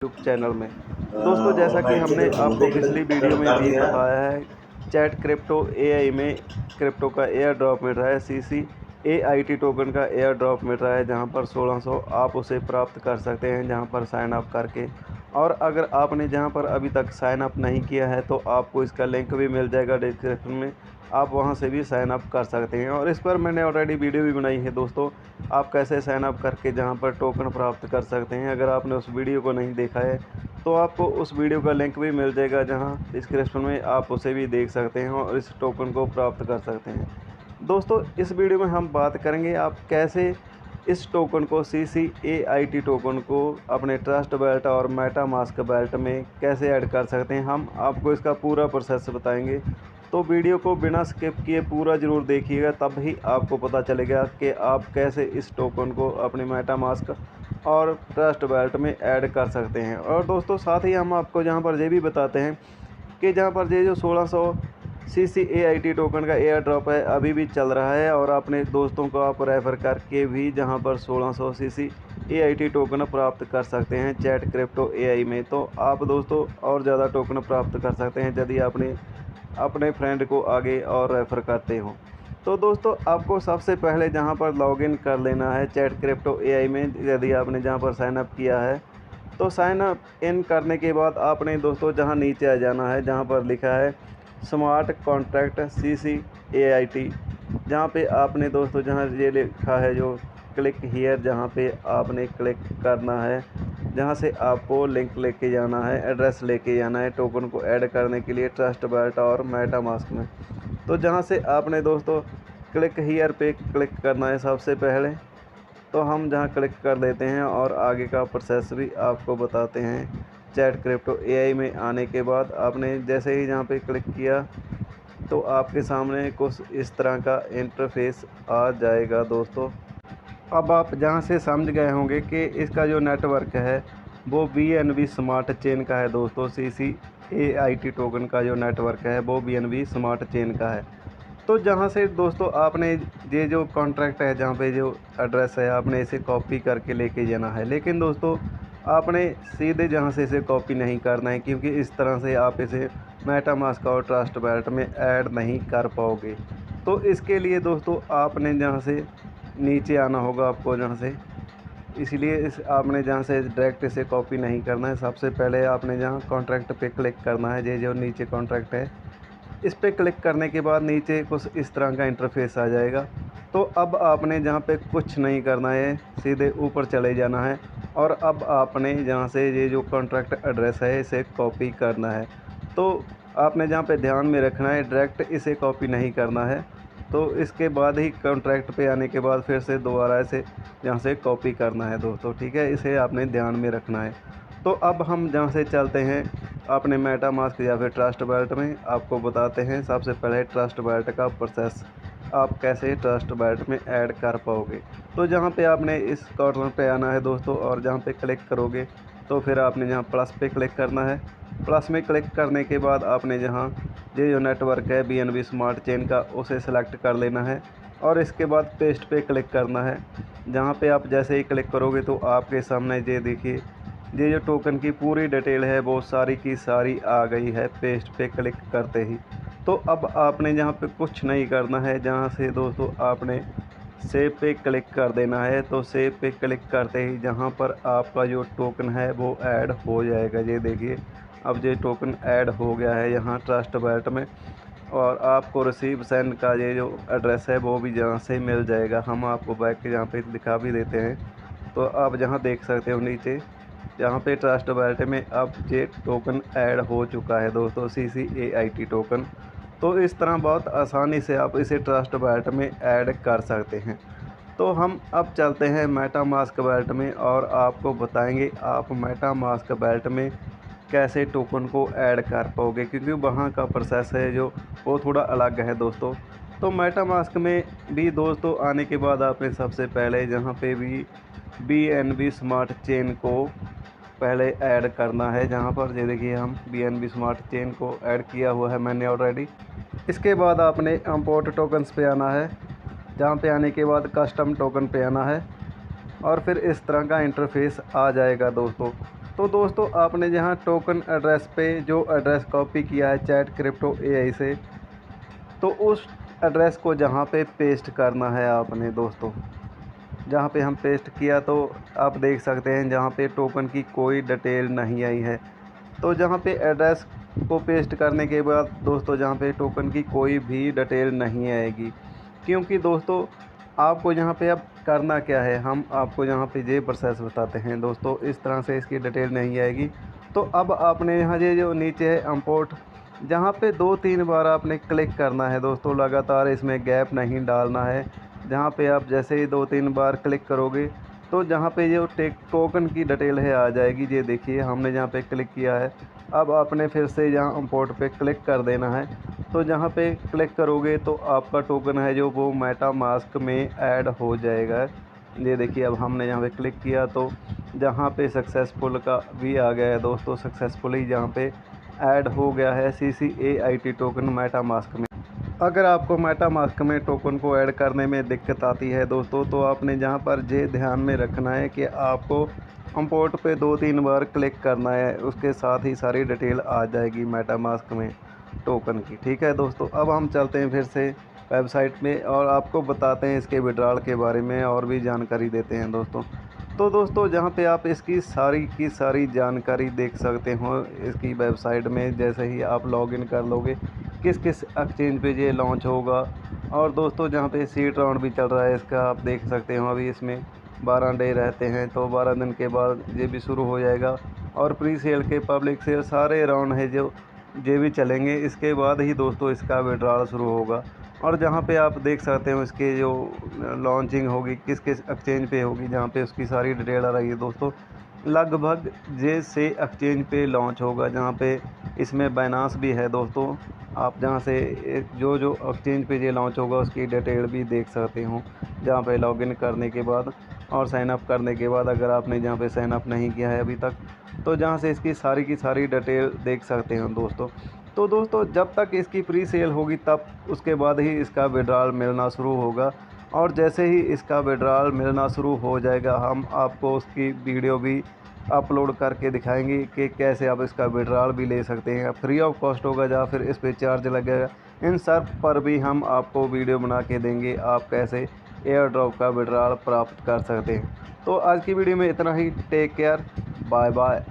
YouTube channel में। दोस्तों, जैसा कि हमने आपको पिछली वीडियो में भी बताया है, चैट क्रिप्टो एआई में क्रिप्टो का एयर ड्रॉप मिल रहा है। सीसी एआईटी टोकन का एयर ड्रॉप मिल रहा है, जहां पर 1600 आप उसे प्राप्त कर सकते हैं, जहां पर साइन अप करके। और अगर आपने जहां पर अभी तक साइन अप नहीं किया है तो आपको इसका लिंक भी मिल जाएगा डिस्क्रिप्शन में, आप वहां से भी साइन अप कर सकते हैं। और इस पर मैंने ऑलरेडी वीडियो भी बनाई है दोस्तों, आप कैसे साइन अप करके जहां पर टोकन प्राप्त कर सकते हैं। अगर आपने उस वीडियो को नहीं देखा है तो आपको उस वीडियो का लिंक भी मिल जाएगा, जहां डिस्क्रिप्शन में आप उसे भी देख सकते हैं और इस टोकन को प्राप्त कर सकते हैं। दोस्तों, इस वीडियो में हम बात करेंगे आप कैसे इस टोकन को CCAIT टोकन को अपने ट्रस्ट वैलेट और मेटामास्क वैलेट में कैसे ऐड कर सकते हैं। हम आपको इसका पूरा प्रोसेस बताएंगे, तो वीडियो को बिना स्किप किए पूरा ज़रूर देखिएगा, तब ही आपको पता चलेगा कि आप कैसे इस टोकन को अपने मेटामास्क और ट्रस्ट वैलेट में ऐड कर सकते हैं। और दोस्तों, साथ ही हम आपको जहां पर ये भी बताते हैं कि जहां पर ये जो 1600 CCAIT टोकन का एयर ड्रॉप है अभी भी चल रहा है, और अपने दोस्तों को आप रेफ़र करके भी जहां पर 1600 CCAIT टोकन प्राप्त कर सकते हैं चैट क्रिप्टो एआई में। तो आप दोस्तों और ज़्यादा टोकन प्राप्त कर सकते हैं यदि आपने अपने फ्रेंड को आगे और रेफ़र करते हो। तो दोस्तों, आपको सबसे पहले जहां पर लॉगिन कर लेना है चैट क्रिप्टो एआई में, यदि आपने जहां पर साइन अप किया है। तो साइन अप इन करने के बाद आपने दोस्तों जहां नीचे आ जाना है, जहां पर लिखा है स्मार्ट कॉन्ट्रैक्ट CCAIT, जहां पे आपने दोस्तों जहां ये लिखा है जो क्लिक हियर, जहां पे आपने क्लिक करना है, जहां से आपको लिंक लेके जाना है, एड्रेस लेके जाना है टोकन को ऐड करने के लिए ट्रस्ट वैलेट और मेटामास्क में। तो जहां से आपने दोस्तों क्लिक हियर पे क्लिक करना है सबसे पहले। तो हम जहां क्लिक कर देते हैं और आगे का प्रोसेस भी आपको बताते हैं। चैट क्रिप्टो एआई में आने के बाद आपने जैसे ही जहां पे क्लिक किया तो आपके सामने कुछ इस तरह का इंटरफेस आ जाएगा दोस्तों। अब आप जहां से समझ गए होंगे कि इसका जो नेटवर्क है वो BNB स्मार्ट चेन का है दोस्तों। CCAIT टोकन का जो नेटवर्क है वो BNB स्मार्ट चेन का है। तो जहाँ से दोस्तों आपने ये जो कॉन्ट्रैक्ट है, जहाँ पे जो एड्रेस है, आपने इसे कॉपी करके लेके जाना है। लेकिन दोस्तों, आपने सीधे जहाँ से इसे कॉपी नहीं करना है, क्योंकि इस तरह से आप इसे मेटामास्क और ट्रस्ट वैलेट में ऐड नहीं कर पाओगे। तो इसके लिए दोस्तों आपने जहाँ से नीचे आना होगा आपको, जहाँ से, इसलिए इस आपने जहाँ से डायरेक्ट इसे कॉपी नहीं करना है। सबसे पहले आपने जहाँ कॉन्ट्रैक्ट पे क्लिक करना है, ये जो नीचे कॉन्ट्रैक्ट है इस पे क्लिक करने के बाद नीचे कुछ इस तरह का इंटरफेस आ जाएगा। तो अब आपने जहाँ पे कुछ नहीं करना है, सीधे ऊपर चले जाना है, और अब आपने जहाँ से ये जो कॉन्ट्रैक्ट एड्रेस है इसे कॉपी करना है। तो आपने जहाँ पे ध्यान में रखना है, डायरेक्ट इसे कॉपी नहीं करना है। तो इसके बाद ही कॉन्ट्रैक्ट पे आने के बाद फिर से दोबारा इसे यहाँ से कॉपी करना है दोस्तों, ठीक है। इसे आपने ध्यान में रखना है। तो अब हम जहाँ से चलते हैं अपने मेटामास्क या फिर ट्रस्ट वैलेट में, आपको बताते हैं सबसे पहले ट्रस्ट वैलेट का प्रोसेस, आप कैसे ट्रस्ट वैलेट में ऐड कर पाओगे। तो जहाँ पे आपने इस कॉर्नर पे आना है दोस्तों, और जहाँ पे क्लिक करोगे तो फिर आपने जहाँ प्लस पे क्लिक करना है। प्लस में क्लिक करने के बाद आपने जहाँ ये जो नेटवर्क है BNB स्मार्ट चेन का, उसे सेलेक्ट कर लेना है, और इसके बाद पेस्ट पे क्लिक करना है। जहाँ पे आप जैसे ही क्लिक करोगे तो आपके सामने ये देखिए, ये जो टोकन की पूरी डिटेल है वो सारी की सारी आ गई है पेस्ट पे क्लिक करते ही। तो अब आपने जहाँ पे कुछ नहीं करना है, जहाँ से दोस्तों आपने सेव पे क्लिक कर देना है। तो सेव पे क्लिक करते ही जहाँ पर आपका जो टोकन है वो ऐड हो जाएगा। ये देखिए, अब ये टोकन ऐड हो गया है यहाँ ट्रस्ट वैलेट में, और आपको रिसीव सेंड का ये जो एड्रेस है वो भी जहाँ से मिल जाएगा। हम आपको बैक के यहाँ पे दिखा भी देते हैं। तो आप जहाँ देख सकते हो नीचे, यहाँ पे ट्रस्ट वैलेट में अब ये टोकन ऐड हो चुका है दोस्तों, CCAIT टोकन। तो इस तरह बहुत आसानी से आप इसे ट्रस्ट वैलेट में ऐड कर सकते हैं। तो हम अब चलते हैं मेटामास्क वैलेट में, और आपको बताएंगे आप मेटामास्क वैलेट में कैसे टोकन को ऐड कर पाओगे, क्योंकि वहाँ का प्रोसेस है जो वो थोड़ा अलग है दोस्तों। तो मेटामास्क में भी दोस्तों आने के बाद आपने सबसे पहले जहाँ पे भी BNB स्मार्ट चेन को पहले ऐड करना है। जहाँ पर ये देखिए, हम BNB स्मार्ट चेन को ऐड किया हुआ है मैंने ऑलरेडी। इसके बाद आपने इंपोर्ट टोकन्स पे आना है, जहाँ पे आने के बाद कस्टम टोकन पे आना है, और फिर इस तरह का इंटरफेस आ जाएगा दोस्तों। तो दोस्तों आपने जहाँ टोकन एड्रेस पे जो एड्रेस कॉपी किया है चैट क्रिप्टो एआई से, तो उस एड्रेस को जहाँ पे पेस्ट करना है आपने दोस्तों, जहाँ पे हम पेस्ट किया तो आप देख सकते हैं जहाँ पे टोकन की कोई डिटेल नहीं आई है। तो जहाँ पे एड्रेस को पेस्ट करने के बाद दोस्तों जहाँ पे टोकन की कोई भी डिटेल नहीं आएगी, क्योंकि दोस्तों आपको यहाँ पे अब करना क्या है, हम आपको यहाँ पे ये प्रोसेस बताते हैं दोस्तों। इस तरह से इसकी डिटेल नहीं आएगी। तो अब आपने यहाँ ये जो नीचे है इंपोर्ट, जहाँ पे 2-3 बार आपने क्लिक करना है दोस्तों, लगातार इसमें गैप नहीं डालना है। जहाँ पे आप जैसे ही 2-3 बार क्लिक करोगे तो जहाँ पे जो टोकन की डिटेल है आ जाएगी। ये देखिए हमने जहाँ पे क्लिक किया है, अब आपने फिर से यहाँ इंपोर्ट पे क्लिक कर देना है। तो जहाँ पे क्लिक करोगे तो आपका टोकन है जो वो मेटामास्क में ऐड हो जाएगा। ये देखिए अब हमने यहाँ पे क्लिक किया तो जहाँ पे सक्सेसफुल का भी आ गया है दोस्तों, सक्सेसफुली जहाँ पे ऐड हो गया है CCAIT टोकन मेटामास्क में। अगर आपको मेटामास्क में टोकन को ऐड करने में दिक्कत आती है दोस्तों, तो आपने जहाँ पर ये ध्यान में रखना है कि आपको इंपोर्ट पे 2-3 बार क्लिक करना है, उसके साथ ही सारी डिटेल आ जाएगी मेटामास्क में टोकन की। ठीक है दोस्तों, अब हम चलते हैं फिर से वेबसाइट में और आपको बताते हैं इसके विड्रॉल के बारे में और भी जानकारी देते हैं दोस्तों। तो दोस्तों जहाँ पे आप इसकी सारी की सारी जानकारी देख सकते हो इसकी वेबसाइट में, जैसे ही आप लॉगिन कर लोगे किस किस एक्सचेंज पे ये लॉन्च होगा। और दोस्तों जहाँ पे सीड राउंड भी चल रहा है इसका, आप देख सकते हो अभी इसमें 12 डे रहते हैं, तो 12 दिन के बाद ये भी शुरू हो जाएगा। और प्री सेल के पब्लिक सेल सारे राउंड है जो ये भी चलेंगे, इसके बाद ही दोस्तों इसका विड्रॉल शुरू होगा। और जहाँ पे आप देख सकते हो इसके जो लॉन्चिंग होगी किस किस एक्सचेंज पे होगी, जहाँ पे उसकी सारी डिटेल आ रही है दोस्तों। लगभग जे से एक्सचेंज पे लॉन्च होगा, जहाँ पे इसमें बाइनांस भी है दोस्तों। आप जहाँ से जो जो एक्सचेंज पे ये लॉन्च होगा उसकी डिटेल भी देख सकते हो, जहाँ पे लॉगिन करने के बाद और साइन अप करने के बाद, अगर आपने जहाँ पे साइन अप नहीं किया है अभी तक, तो जहाँ से इसकी सारी की सारी डिटेल देख सकते हो दोस्तों। तो दोस्तों जब तक इसकी प्री सेल होगी तब उसके बाद ही इसका विड्रॉल मिलना शुरू होगा। और जैसे ही इसका विड्रॉल मिलना शुरू हो जाएगा हम आपको उसकी वीडियो भी अपलोड करके दिखाएंगे कि कैसे आप इसका विड्रॉल भी ले सकते हैं। फ्री ऑफ कॉस्ट होगा या फिर इस पर चार्ज लगेगा, इन सब पर भी हम आपको वीडियो बना के देंगे आप कैसे एयर ड्रॉप का विड्रॉल प्राप्त कर सकते हैं। तो आज की वीडियो में इतना ही। Take care, bye bye.